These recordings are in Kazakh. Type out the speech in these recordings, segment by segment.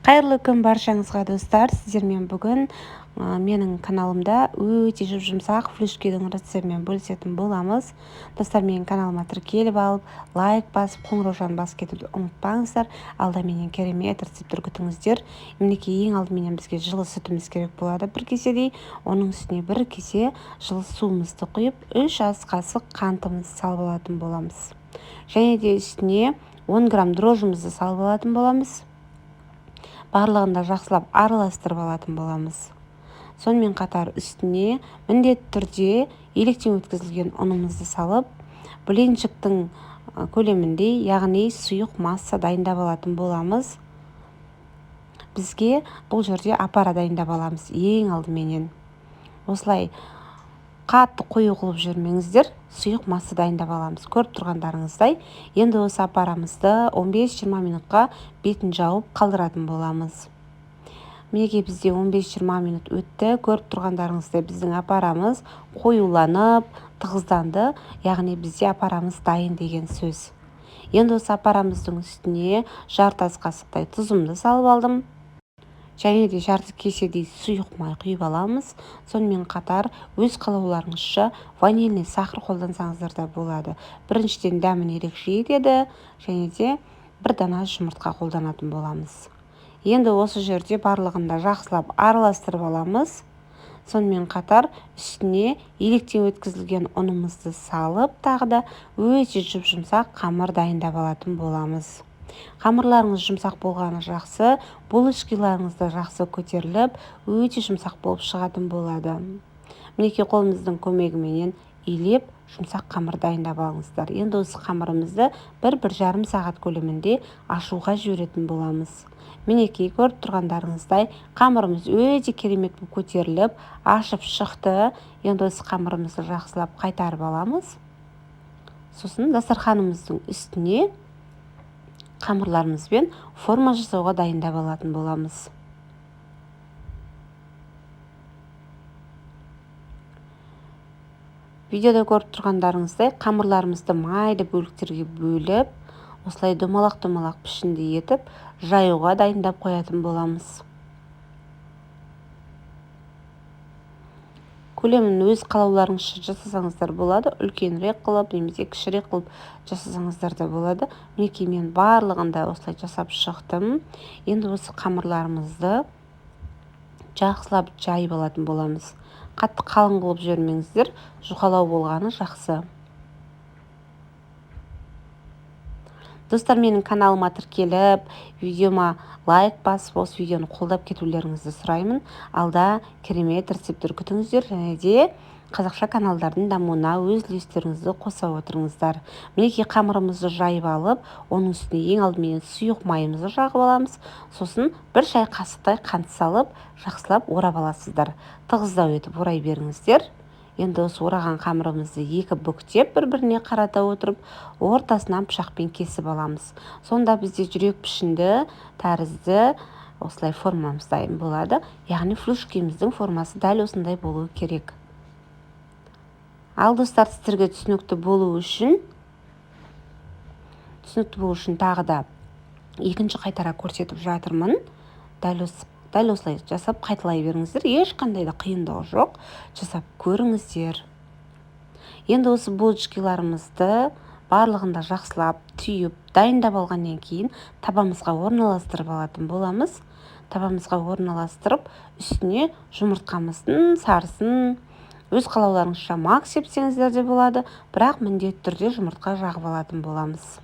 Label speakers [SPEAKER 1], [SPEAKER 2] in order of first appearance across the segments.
[SPEAKER 1] Қайырлы күн баршаңызға достар. Сіздермен бүгін менің каналымда өте жұмсақ флюшкенің рецептімен бөлісетін боламыз. Достар, менің каналыма тіркеліп алып, лайк басып, қоңыраушаны басып кетуді ұмытпаңыздар. Алда менен керемет рецепттер күтіңіздер. Мінекей, ең алдымен бізге жылы сүтіміз керек болады, бір кеседей. Оның үстіне бір кесе жылы суымызды құйып, 3 ас қасық қантымызды салып алатын боламыз. Және де үстіне 10 грамм дрожжымызды салып алатын боламыз. Барлығында жақсылап араластырып алатын боламыз. Сонымен қатар үстіне міндетті түрде електен өткізілген ұнымызды салып, блинчиктің көлемінде, яғни сұйық масса дайындап алатын боламыз. Бізге бұл жерде апара дайындап аламыз ең алдыменен. Осылай қатты қою қылып жүрмеңіздер, сұйық масса дайындап аламыз. Көріп тұрғандарыңыздай, енді осы апарамызды 15-20 минутқа бетін жауып қалдыратын боламыз. Мінекей, бізде 15-20 минут өтті. Көріп тұрғандарыңыздай, біздің апарамыз қоюланып, тығызданды. Яғни бізде апарамыз дайын деген сөз. Енді осы апарамыздың үстіне жарты ас қасықтай тұзымды салып алдым. Және де жарты кеседей сұйық май құйып аламыз. Сонымен қатар өз қалауларыңызша ванильный сахар қолдансаңыздар да болады. Біріншіден дәмін ерекше етеді, және де бір дана жұмыртқа қолданатын боламыз. Енді осы жерде барлығында жақсылап араластырып аламыз. Сонымен қатар үстіне електен өткізілген ұнымызды салып, тағы да өте жұмсақ қамыр дайындап алатын боламыз. Қамырларыңыз жұмсақ болғаны жақсы, булочкаларыңыз да жақсы көтеріліп, өте жұмсақ болып шығатын болады. Мінекей, қолымыздың көмегіменен илеп, жұмсақ қамыр дайындап алыңыздар. Енді осы қамырымызды 1-1,5 сағат көлемінде ашуға жіберетін боламыз. Мінекей, көріп тұрғандарыңыздай, қамырымыз өте керемет болып көтеріліп, ашып шықты. Енді осы қамырымызды жақсылап қайтарып аламыз. Сосын дастарханымыздың үстіне қамырларымызбен форма жасауға дайындап алатын боламыз. Видеода көріп тұрғандарыңыздай, қамырларымызды майды бөліктерге бөліп, осылай домалақ-домалақ пішінде етіп, жаюға дайындап қоятын боламыз. Көлемін өз қалауларыңызша жасасаңыздар болады, үлкенірек қылып, немесе кішірек қылып жасасаңыздар да болады. Мінекей, мен барлығында осылай жасап шықтым. Енді осы қамырларымызды жақсылап жайып алатын боламыз. Қатты қалың қылып жүрмеңіздер, жұқалау болғаны жақсы. Достар, менің каналыма тіркеліп, видеома лайк басып, осы видеоны қолдап кетулеріңізді сұраймын. Алда керемет рецепттер күтіңіздер, және де қазақша каналдардың дамуына өз үлестеріңізді қоса отырыңыздар. Мінекей, қамырымызды жайып алып, оның үстіне ең алдымен сұйық майымызды жағып аламыз. Сосын 1 шай қасықтай қант салып, жақсылап орап аласыздар. Тығыздау етіп орай беріңіздер. Енді осы ораған қамырымызды 2 бүктеп, бір-біріне қарата отырып, ортасынан пышақпен кесіп аламыз. Сонда бізде жүрек пішінді тәрізді осылай формамыз дайын болады. Яғни флюшкеміздің формасы дәл осындай болуы керек. Ал достар, сіздерге түсінікті болу үшін тағы да екінші қайтара көрсетіп жатырмын. Дәл осылай жасап қайталай беріңіздер. Ешқандай да қиындығы жоқ. Жасап көріңіздер. Енді осы булочкаларымызды барлығында жақсылап түйіп, дайындап алғаннан кейін табамызға орналастырып алатын боламыз. Табамызға орналастырып, үстіне жұмыртқамыздың сарысын өз қалауларыңызша мак сепсеңіздер де болады, бірақ міндетті түрде жұмыртқа жағып алатын боламыз.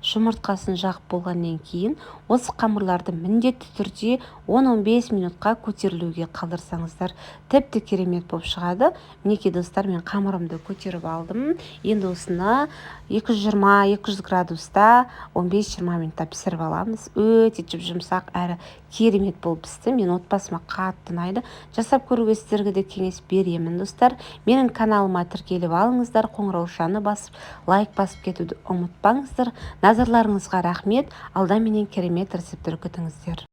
[SPEAKER 1] Жұмыртқасын жағып болғаннан кейін осы қамырларды міндетті түрде 10-15 минутқа көтерілуге қалдырсаңыздар, тіпті керемет болып шығады. Мінекей, достар, мен қамырымды көтеріп алдым. Енді осыны 220-200 градуста 15-20 минутта пісіріп аламыз. Өте жұмсақ әрі керемет болып пісті. Мен отбасыма қатты ұнайды. Жасап көруге сіздерге де кеңес беремін, достар. Менің каналыма тіркеліп алыңыздар, қоңыраушаны басып, лайк басып кетуді ұмытпаңыздар. Назарларыңызға рахмет. Алда менен керемет рецепттер күтіңіздер.